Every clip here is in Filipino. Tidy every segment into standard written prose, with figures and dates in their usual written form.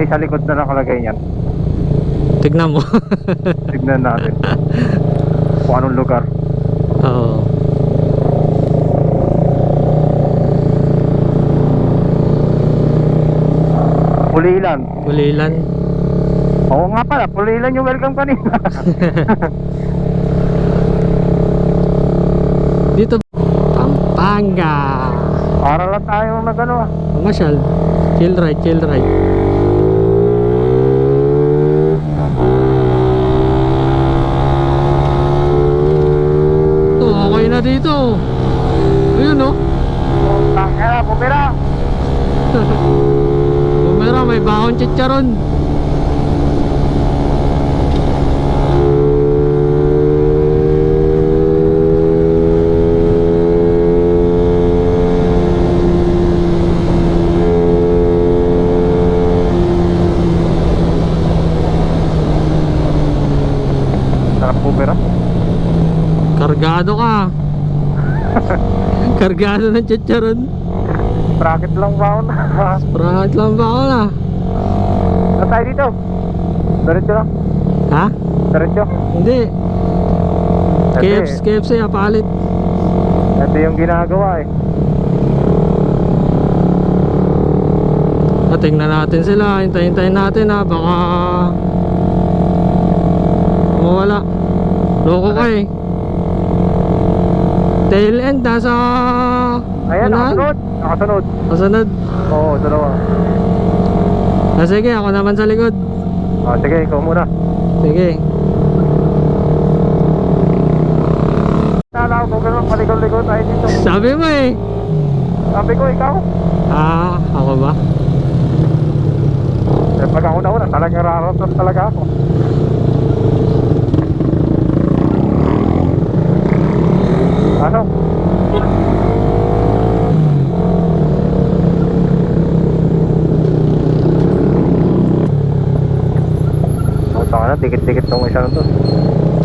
sa likod na nakalagay niyan. Tignan mo. Tignan natin kung anong lugar. Oo. Pulilan. Pulilan. Oo nga pala, Pulilan yung welcome kanina. Dito Pampanga. Para lang tayo nagano ah. Masyal. Chill ride, chill ride. Ito, okay na dito. Ayun oh. Kaya bumira. Bumira, may bahon chicharon. Sarap bumira. Kargado ka. Kargado ng chicharon. Bracket lang ba ako na? Sprahat lang ba ako na? Saan tayo dito? Diretso lang. Ha? Diretso. Hindi. Kasi KFC palit. ito yung ginagawa eh. Tingnan natin sila. Hintayin natin ha. Baka mawala. Loko ka eh. Tail end nasa Ayan, unahan. nakasunod. Nakasunod. Kasunod. Oo, dalawa. Sige, ako naman sa likod. Sige, ikaw muna. Sige. Nala ko ganun, palikot-likot tayo dito. Sabi mo eh. Sabi ko, ikaw. Ako ba? Pag ako na talagang raratos talaga ako. Ano? Taka na, dikit-dikit tong isa na to.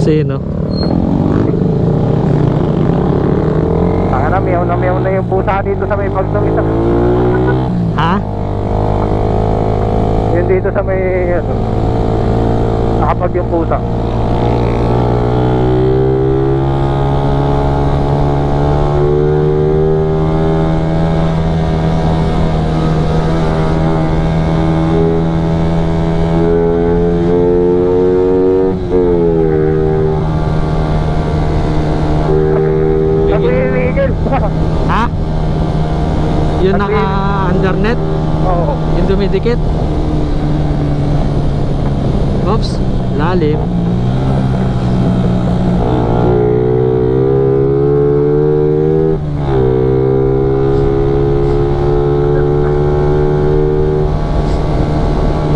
Sino? Taka na, miyaw na yung pusa dito sa may pagtong isa. Ha? Yun dito sa may nakapag yung pusa. Ha? Yung naka-undernet? Oo. Yung dumidikit? Oops, lalim.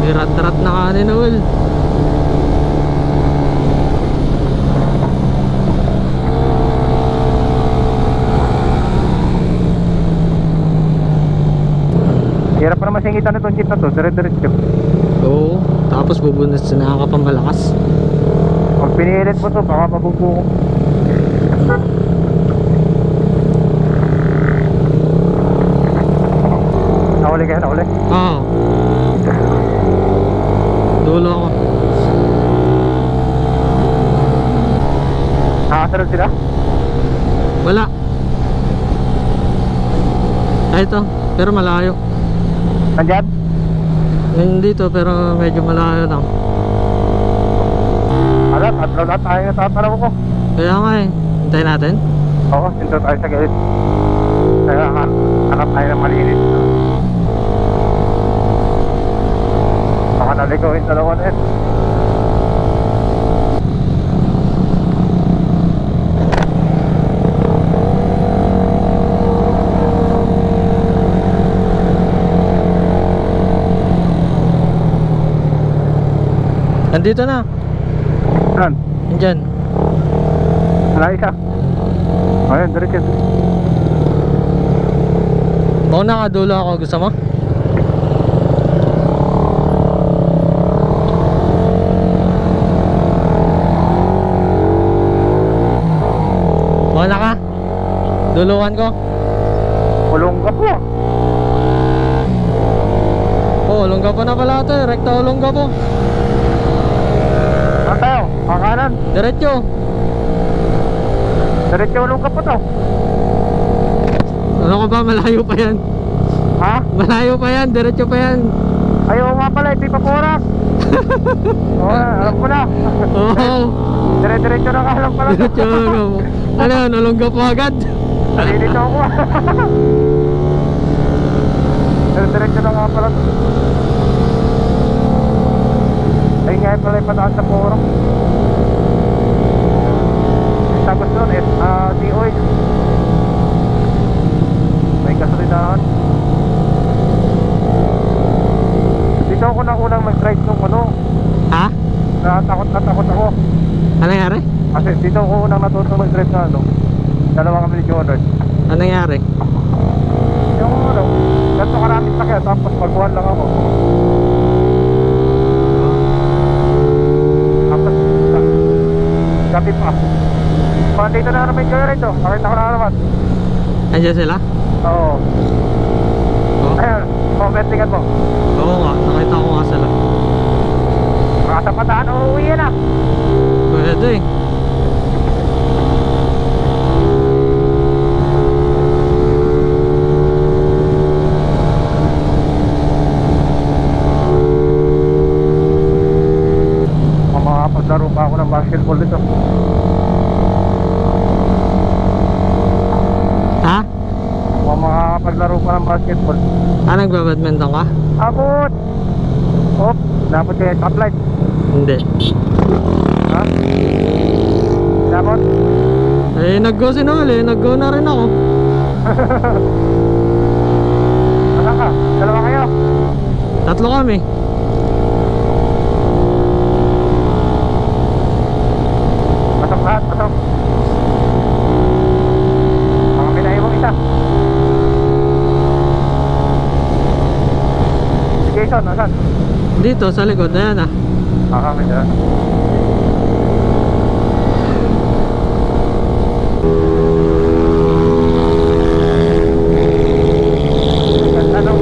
Nirat-rat na kanin ul. Hirap pa naman singitan na itong jeep na to, dire-diretso. Oo, tapos bubunas na nakakapamalakas. Pag pinilit mo to, baka mabubuko. Nahuli kayo, nahuli? Oo. Dulo ako. Nakasunod sila? Wala. Ito, pero malayo. Nandyan? Nandito pero medyo malayo lang. Ala, tatlo na tayo natatalaw ko. Kaya nga eh, hintayin natin. Oo, dito tayo sa gilid. Kaya hanap tayo ng malinis. Baka naligawin dalawa na yun. Nandito na. Saan? Nandyan. Wala isa. Ayun, diretso. Oo, nakadulo ako. Gusto mo? Wala ka? Duluhan ko? Kulong ka po. Oo, Oo, Olongapo na pala ito eh. Rekta Olongapo. Saan tayo? Kakanan. Diretso. Diretso ulong ka po to. Ano ka ba? Malayo pa yan. Ha? Malayo pa yan. Diretso pa yan. Ayaw nga pala, hindi pa kurak. Oo, alam ko na. Oo. Dire-diretso na alam pala. Diretso Olongapo. Ano yun? Olongapo agad. Nalilito ako. Dire-diretso na nga pala. Ay nga pala yung pataan sa kurak. Tapos doon, DOH. May kasalidahan. Dito ako na unang mag-drive nung ano. Ha? Natakot ako. Ano nangyari? Kasi dito ako unang natutong mag-drive na ano. Dalawa kami ni Jonard. Ano nangyari? Yung ano, ganito karaming sakya. Tapos pagbuhan lang ako. Tapos, gabi pa. Mga dito na naman yung Jonard to. Pakita ko na naman. Andiyan sila? Oo. Oo. Ayun, commentingan mo. Oo nga, nakita ko nga sila. Mga sa pataan, uuwi yan ah. Pwede eh. Makakapaglaro pa ako ng basketball dito. Ha? Makakapaglaro pa ng basketball. Ah, nagbabadminton ka? Abot! Oh, dapat kaya stoplight. Hindi. Ha? Dapat? Eh, nag-go si Noel eh. Nag-go na rin ako. Asa ka? Dalawa kayo? Tatlo kami. Pasok lahat, pasok. Mga pinahimong isa. Si Jason, nasan? Dito sa likod. Ayan ah. Kami dyan. Ano?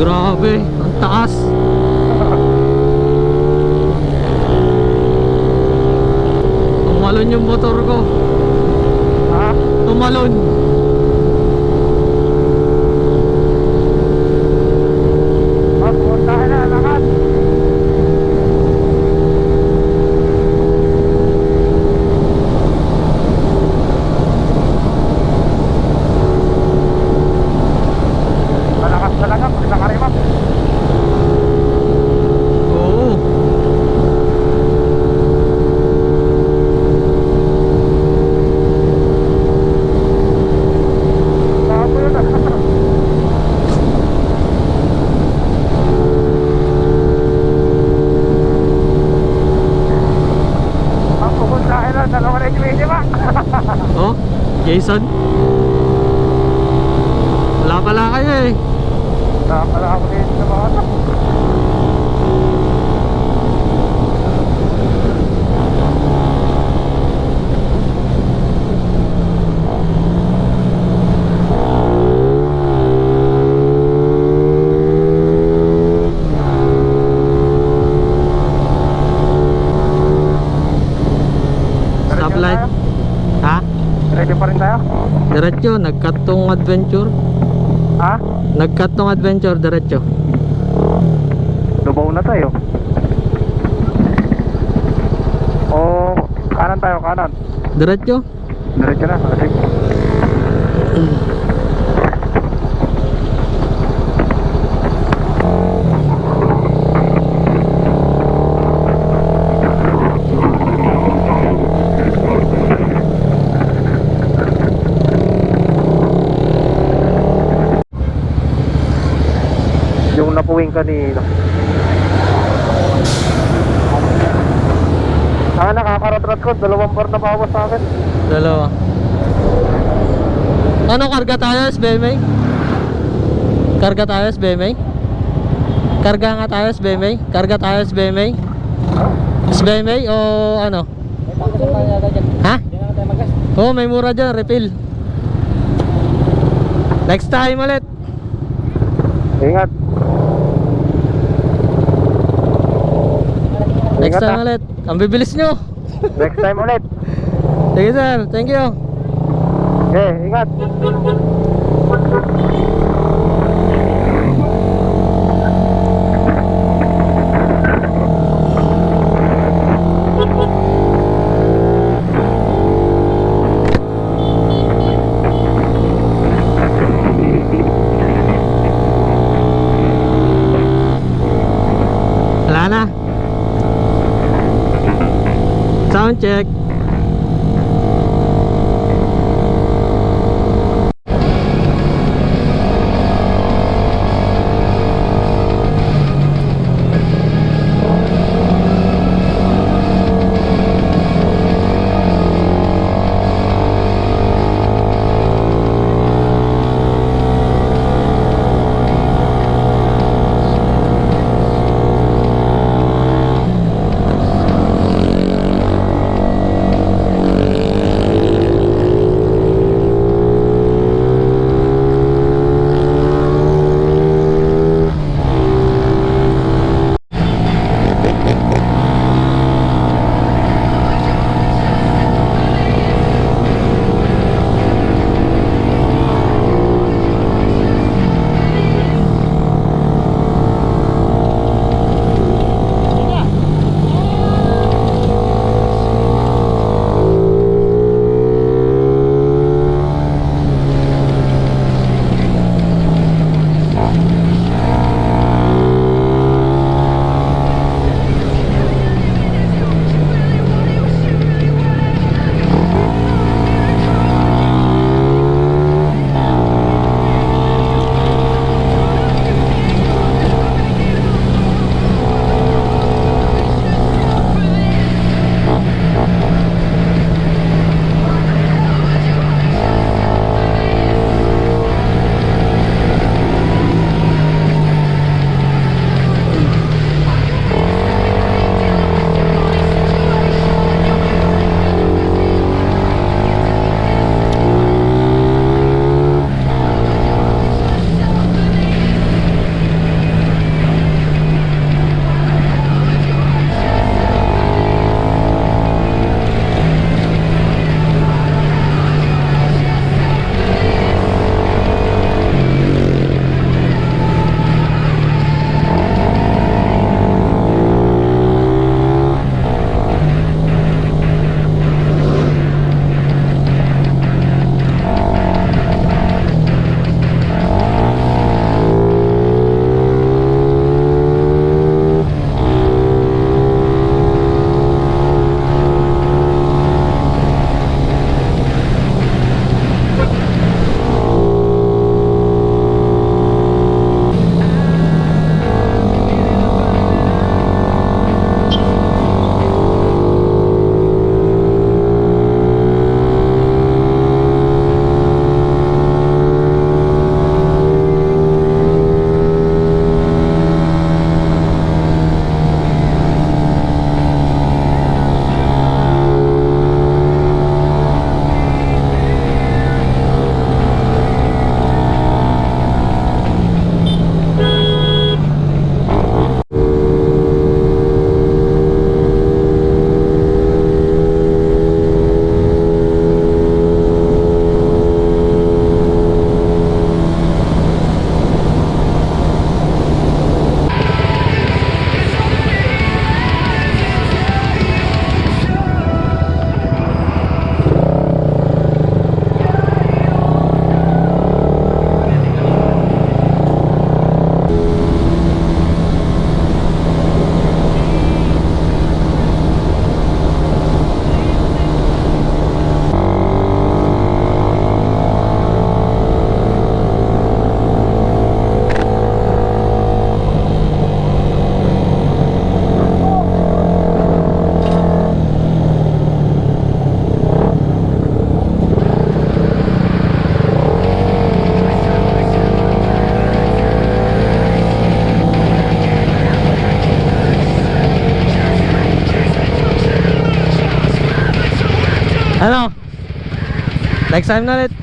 Grabe, ang taas. Tumalon yung motor ko. Ha? Tumalon. Puntahan na, lakas. Malakas talaga pag nakarimak. Oo. Bago yun ah. Ang pupuntahan na, dalawa na yung ba? Oh, Jason. Wala pala kayo eh. Nakapala ako dito sa mga anak. Stoplight. Ha? Ready pa rin tayo? Diretso, nag-cut tong adventure. Ha? Nag-cut tong adventure, diretso. Lubaw na tayo. O, kanan tayo, kanan. Diretso. Diretso na, kasi. Yung napuwing kanina. Nakakarat-rat ko likod, 2 bar na bawas sa akin. Dalawa. Ano, karga tayo, SBMA? Karga tayo, SBMA? Karga nga tayo, SBMA? Karga tayo, SBMA? SBMA o ano? Ha? Oo, may mura dyan, refill. Next time ulit. Ingat. Next Ingat, time ha? ulit. Ang bibilis nyo. Next time ulit. Sige sir, thank you. Okay, ingat. Wala na. Sound check. Ano? Next time na ulit.